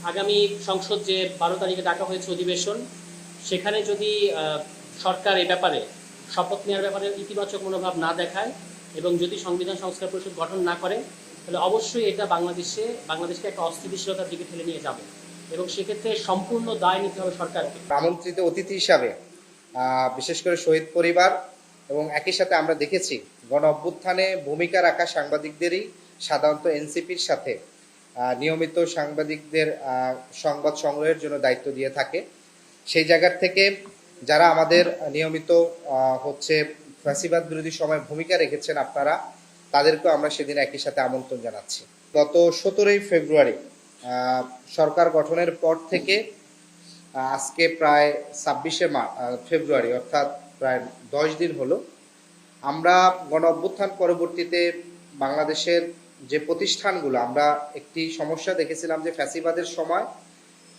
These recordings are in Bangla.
আগামী সংসদ যে 12 তারিখে ডাকা হয়েছে অধিবেশন, সেখানে যদি সরকার এ ব্যাপারে শপথ নেওয়ার ব্যাপারে ইতিবাচক মনোভাব না দেখায় এবং যদি সংবিধান সংস্কার পরিষদ গঠন না করে, তাহলে অবশ্যই এটা বাংলাদেশকে একটা অস্থিতিশীলতার দিকে ঠেলে নিয়ে যাবে এবং সেক্ষেত্রে সম্পূর্ণ দায় নিতে হবে সরকারকে। আমন্ত্রিত অতিথি হিসাবে বিশেষ করে শহীদ পরিবার এবং একই সাথে আমরা দেখেছি গণ অভ্যুত্থানে ভূমিকা রাখা সাংবাদিকদেরই সাধারণত এনসিপির সাথে নিয়মিত সাংবাদিকদের সংবাদ সংগ্রহের জন্য দায়িত্ব দিয়ে থাকে। সেই জায়গার থেকে যারা আমাদের নিয়মিত ফ্যাসিবাদ বিরোধী সময় ভূমিকা রেখেছেন আপনারা, তাদেরকেও আমরা সেদিন একই সাথে আমন্ত্রণ জানাচ্ছি। গত 17ই ফেব্রুয়ারি সরকার গঠনের পর থেকে আজকে প্রায় 26শে ফেব্রুয়ারি অর্থাৎ প্রায় 10 দিন হলো আমরা গণ অভ্যুত্থান পরবর্তীতে বাংলাদেশের যে প্রতিষ্ঠানগুলো, আমরা একটি সমস্যা দেখেছিলাম যে ফ্যাসিবাদের সময়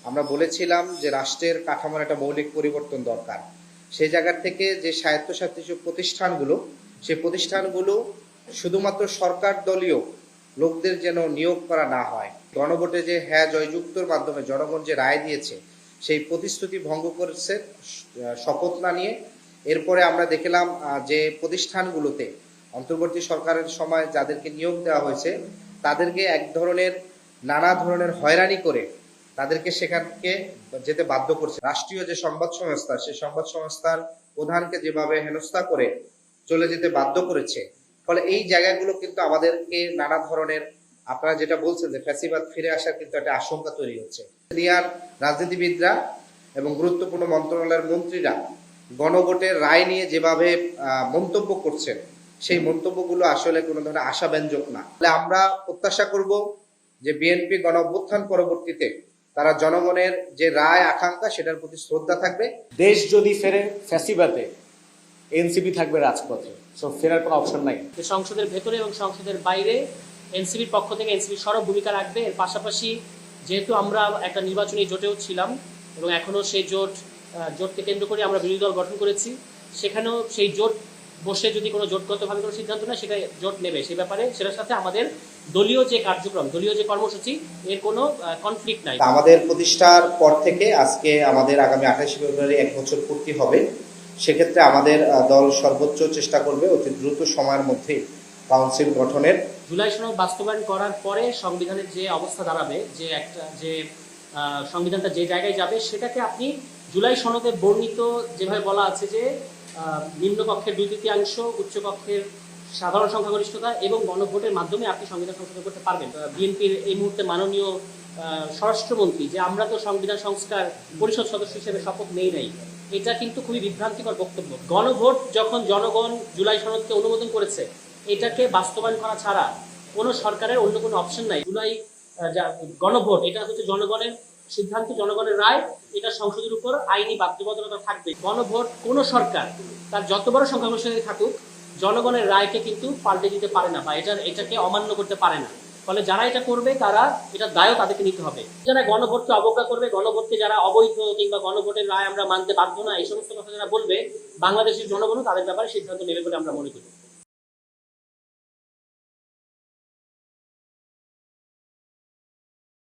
আমরা বলেছিলাম যে রাষ্ট্রের কাঠামোর একটা মৌলিক পরিবর্তন দরকার। সেই জায়গা থেকে যে স্বায়ত্তশাসিত প্রতিষ্ঠানগুলো, সেই প্রতিষ্ঠানগুলো শুধুমাত্র সরকার দলীয় লোকদের যেন নিয়োগ করা না হয়। গণভোটে যে হ্যাঁ জয়যুক্তর মাধ্যমে জনগণ যে রায় দিয়েছে, সেই প্রতিশ্রুতি ভঙ্গ করেছে শপথ না নিয়ে। এরপরে আমরা দেখলাম যে প্রতিষ্ঠানগুলোতে অন্তর্বর্তী সরকারের সময় যাদেরকে নিয়োগ দেওয়া হয়েছে, তাদেরকে নানা ধরনের হয়রানি করে তাদেরকে সেখানকে যেতে বাধ্য করছে। রাষ্ট্রীয় যে সংবাদ সংস্থা, সেই সংবাদ সংস্থার প্রধানকে যেভাবে হেনস্থা করে চলে যেতে বাধ্য করেছে, ফলে এই জায়গাগুলো কিন্তু আমাদেরকে নানা ধরনের, আপনারা যেটা বলছেন যে ফ্যাসিবাদ ফিরে আসার কিন্তু একটা আশঙ্কা তৈরি হচ্ছে। সিনিয়র রাজনীতিবিদরা এবং গুরুত্বপূর্ণ মন্ত্রণালয়ের মন্ত্রীরা গণভোটের রায় নিয়ে যেভাবে মন্তব্য করছেন, সেই মন্তব্যগুলো আসলে কোনো ধরনের আশাব্যঞ্জক না। তাহলে আমরা প্রত্যাশা করব যে বিএনপি গণ অভ্যুত্থান পরবর্তীতে তারা জনগণের যে রায় আকাঙ্ক্ষা, সেটার প্রতি শ্রদ্ধা থাকবে। দেশ যদি ফেরে ফ্যাসিবাদে, এনসিপি থাকবে রাজপথে, সব ফেরার কোনো অপশন নাই। সংসদের ভেতরে এবং সংসদের বাইরে এনসিপির পক্ষ থেকে এনসিপি সরব ভূমিকা রাখবে। এর পাশাপাশি যেহেতু আমরা একটা নির্বাচনী জোটেও ছিলাম এবং এখনও সেই জোটকে কেন্দ্র করে আমরা বিরোধী দল গঠন করেছি, সেখানেও সেই জোট বসে যদি কোনো জোটগতভাবে কোনো সিদ্ধান্ত নেয়, সেটা জোট নেবে। সেই ব্যাপারে সেটার সাথে আমাদের দলীয় যে কার্যক্রম, দলীয় যে কর্মসূচি, এর কোনো কনফ্লিক্ট নাই। আমাদের প্রতিষ্ঠার পর থেকে আজকে আমাদের আগামী 28 ফেব্রুয়ারি 1 বছর পূর্তি হবে। সেক্ষেত্রে আমাদের দল সর্বোচ্চ চেষ্টা করবে অতি দ্রুত সময়ের মধ্যে কাউন্সিল গঠনের। জুলাই সনদ বাস্তবায়ন করার পরে সংবিধানের যে অবস্থা দাঁড়াবে, যে সংবিধানটা যে জায়গায় যাবে, সেটাকে আপনি জুলাই সনদে বর্ণিত যেভাবে বলা আছে যে নিম্নকক্ষের 2/3, উচ্চকক্ষের সাধারণ সংখ্যাগরিষ্ঠতা এবং গণভোটের মাধ্যমে আপনি সংবিধান সংশোধন করতে পারবেন। বিএনপির এই মুহূর্তে মাননীয় স্বরাষ্ট্রমন্ত্রী যে আমরা তো সংবিধান সংস্কার পরিষদ সদস্য হিসেবে শপথ নেই নাই, এটা কিন্তু খুবই বিভ্রান্তিকর বক্তব্য। গণভোট যখন জনগণ জুলাই সনদকে অনুমোদন করেছে, এটাকে বাস্তবায়ন করা ছাড়া কোনো সরকারের অন্য কোনো অপশন নাই। জুলাই গণভোট, এটা হচ্ছে জনগণের সিদ্ধান্ত, জনগণের রায়, এটা সংসদের উপর আইনি বাধ্যবাধকতা থাকবে। গণভোট কোনো সরকার তার যত বড় সংখ্যাগরিষ্ঠতা থাকুক, জনগণের রায়কে কিন্তু পাল্টে দিতে পারে না বা এটাকে অমান্য করতে পারে না। ফলে যারা এটা করবে, তারা এটা দায়ও তাদেরকে নিতে হবে। যারা গণভোটকে অবজ্ঞা করবে, গণভোটকে যারা অবৈধ কিংবা গণভোটের রায় আমরা মানতে বাধ্য না, এই সমস্ত কথা যারা বলবে, বাংলাদেশের জনগণও তাদের ব্যাপারে সিদ্ধান্ত নেবে বলে আমরা মনে করি।